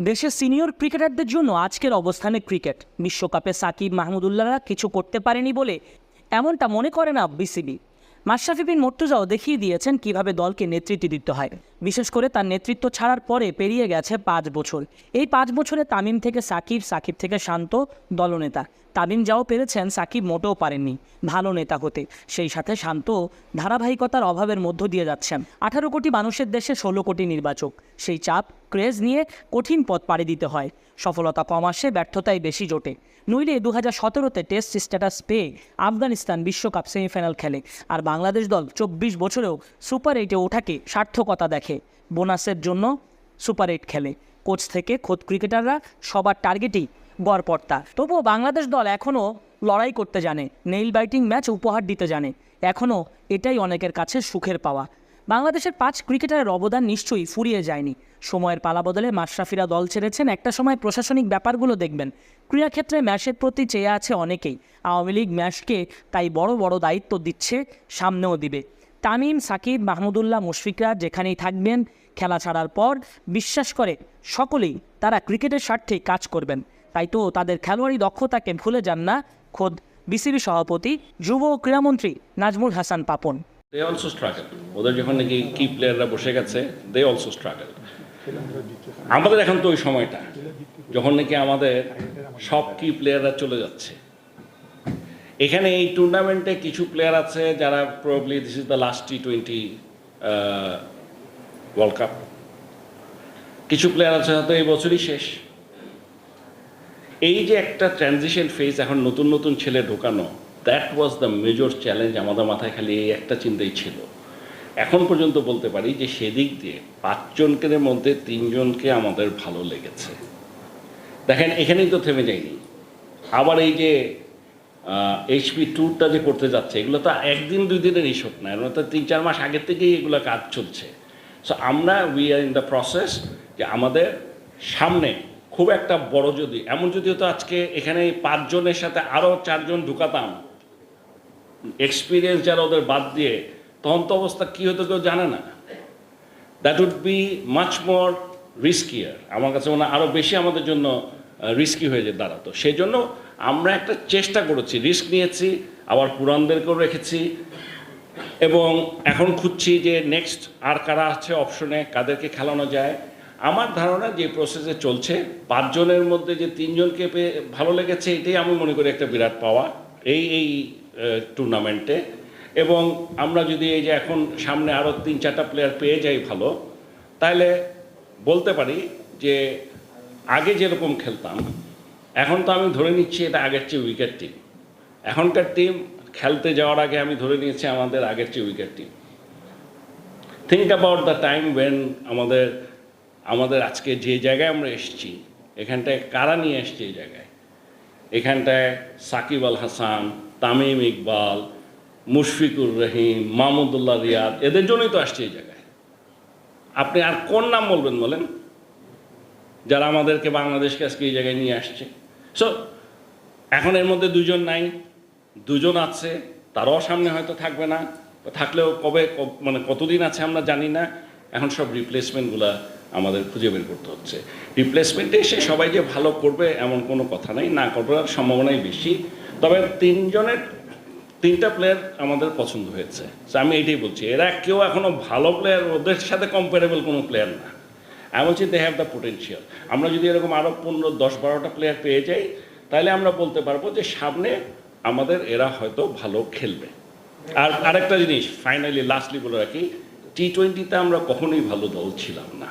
দেশের সিনিয়র ক্রিকেটারদের জন্য আজকের অবস্থানে ক্রিকেট বিশ্বকাপে সাকিব মাহমুদুল্লাহরা কিছু করতে পারেনি বলে এমনটা মনে করে না বিসিবি। মাশরাফি বিন মুর্তজাও দেখিয়ে দিয়েছেন কিভাবে দলকে নেতৃত্ব দিতে হয়। বিশেষ করে তার নেতৃত্ব ছাড়ার পরে পেরিয়ে গেছে 5 বছর। এই 5 বছরে তামিম থেকে সাকিব, সাকিব থেকে শান্ত দলনেতা। তামিম যাও পেরেছেন সাকিব মোটেও পারেননি ভালো নেতা হতে। সেই সাথে শান্ত ধারাবাহিকতার অভাবের মধ্য দিয়ে যাচ্ছেন। 18 কোটি মানুষের দেশে 16 কোটি নির্বাচক। সেই চাপ ক্রেজ নিয়ে কঠিন পথ পাড়ি দিতে হয়। সফলতা কম আসে, ব্যর্থতাই বেশি জোটে। নইলে 2017-তে টেস্ট স্ট্যাটাস পেয়ে আফগানিস্তান বিশ্বকাপ সেমিফাইনাল খেলে, আর বাংলাদেশ দল 24 বছরেও সুপার 8-এ ওঠাকে সার্থকতা দেখে। বোনাসের জন্য সুপার 8 খেলে। কোচ থেকে খোদ ক্রিকেটাররা সবার টার্গেটই গড়পড়তা। তবুও বাংলাদেশ দল এখনও লড়াই করতে জানে, নেইল বাইটিং ম্যাচ উপহার দিতে জানে। এখনও এটাই অনেকের কাছে সুখের পাওয়া। বাংলাদেশের 5 ক্রিকেটারের অবদান নিশ্চয়ই ফুরিয়ে যায়নি। সময়ের পালাবদলে মাশরাফিরা দল ছেড়েছেন। একটা সময় প্রশাসনিক ব্যাপারগুলো দেখবেন। ক্রীড়াক্ষেত্রে ম্যাচের প্রতি চেয়ে আছে অনেকেই। আওয়ামী লীগ ম্যাচকে তাই বড় বড় দায়িত্ব দিচ্ছে, সামনেও দিবে। তামিম, সাকিব, মাহমুদুল্লাহ, মুশফিকরা যেখানেই থাকবেন খেলা ছাড়ার পর বিশ্বাস করে সকলেই তারা ক্রিকেটের স্বার্থে কাজ করবেন। তাই তো তাদের খেলোয়াড়ি দক্ষতাকে ভুলে যান না খোদ বিসিবি সভাপতি, যুব ও ক্রীড়ামন্ত্রী Nazmul Hasan Papon. They also struggle. ওদের যখন নাকি কি প্লেয়াররা বসে গেছে, দে অলসো স্ট্রাগল। আমাদের এখন তো ওই সময়টা যখন নাকি আমাদের সব কি প্লেয়াররা চলে যাচ্ছে। এখানে এই টুর্নামেন্টে কিছু প্লেয়ার আছে যারা probably this is the last T20 world cup. কিছু প্লেয়ার আছে হয়তো এই বছরই শেষ। এই যে একটা ট্রানজিশন ফেজ, এখন নতুন নতুন ছেলে ঢোকানো, that was the major challenge. আমাদের মাথায় খালি এই একটা চিন্তাই ছিল। এখন পর্যন্ত বলতে পারি যে সেদিক দিয়ে 5 জনের মধ্যে 3 জনকে আমাদের ভালো লেগেছে। দেখেন, এখানেই তো থেমে যায়নি। আবার এই যে HP ট্যুরটা যে করতে যাচ্ছে, এগুলো তো একদিন 2 দিনের ইস্যু না, এগুলো তো 3-4 মাস আগের থেকেই এগুলো কাজ চলছে। সো আমরা we are in the process যে আমাদের সামনে খুব একটা বড় যদি যদি হতো আজকে এখানে 5 জনের সাথে আরও 4 জন ঢুকাতাম এক্সপিরিয়েন্স যারা ওদের বাদ দিয়ে, তখন তো অবস্থা কী হতো কেউ জানে না। That would be much more riskier. আমার কাছে মনে হয় আরও বেশি আমাদের জন্য রিস্কি হয়ে যে দাঁড়াতো। সেই জন্য আমরা একটা চেষ্টা করেছি, রিস্ক নিয়েছি, আবার পুরানদেরকেও রেখেছি, এবং এখন খুঁজছি যে নেক্সট আর কারা আছে অপশনে, কাদেরকে খেলানো যায়। আমার ধারণা যে প্রসেসে চলছে, 5 জনের মধ্যে যে 3 জনকে পেয়ে ভালো লেগেছে, এটাই আমি মনে করি একটা বিরাট পাওয়া এই টুর্নামেন্টে। এবং আমরা যদি এই যে এখন সামনে আরও 3-4টা প্লেয়ার পেয়ে যাই ভালো, তাহলে বলতে পারি যে আগে যেরকম খেলতাম, এখন তো আমি ধরে নিচ্ছি এটা আগের চেয়ে উইকেট টিম। এখনকার টিম খেলতে যাওয়ার আগে আমি ধরে নিয়েছি আমাদের আগের চেয়ে wicket team. Think about the time when আমাদের আজকে যে জায়গায় আমরা এসেছি, এখানটায় কারা নিয়ে এসছে এই জায়গায়। এখানটায় সাকিব আল হাসান, তামিম ইকবাল, মুশফিকুর রহিম, মাহমুদুল্লাহ রিয়াদ, এদের জন্যই তো আসছে এই জায়গায়। আপনি আর কোন নাম বলবেন বলেন, যারা আমাদেরকে বাংলাদেশকে আজকে এই জায়গায় নিয়ে আসছে? সো এখন এর মধ্যে 2 জন নাই, 2 জন আছে, তারাও সামনে হয়তো থাকবে না, থাকলেও মানে কতদিন আছে আমরা জানি না। এখন সব রিপ্লেসমেন্টগুলো আমাদের খুঁজে বের করতে হচ্ছে। রিপ্লেসমেন্টে এসে সবাই যে ভালো করবে এমন কোনো কথা নেই, না করার সম্ভাবনাই বেশি। তবে 3টা প্লেয়ার আমাদের পছন্দ হয়েছে। আমি এটাই বলছি, এরা কেউ এখনও ভালো প্লেয়ার, ওদের সাথে কম্পারেবল কোনো প্লেয়ার না। আমি বলছি দে হ্যাভ দ্য পোটেনশিয়াল। আমরা যদি এরকম আরও 15, 10, 12টা প্লেয়ার পেয়ে যাই, তাহলে আমরা বলতে পারবো যে সামনে আমাদের এরা হয়তো ভালো খেলবে। আর আরেকটা জিনিস ফাইনালি লাস্টলি বলে রাখি, T20-তে আমরা কখনোই ভালো দল ছিলাম না।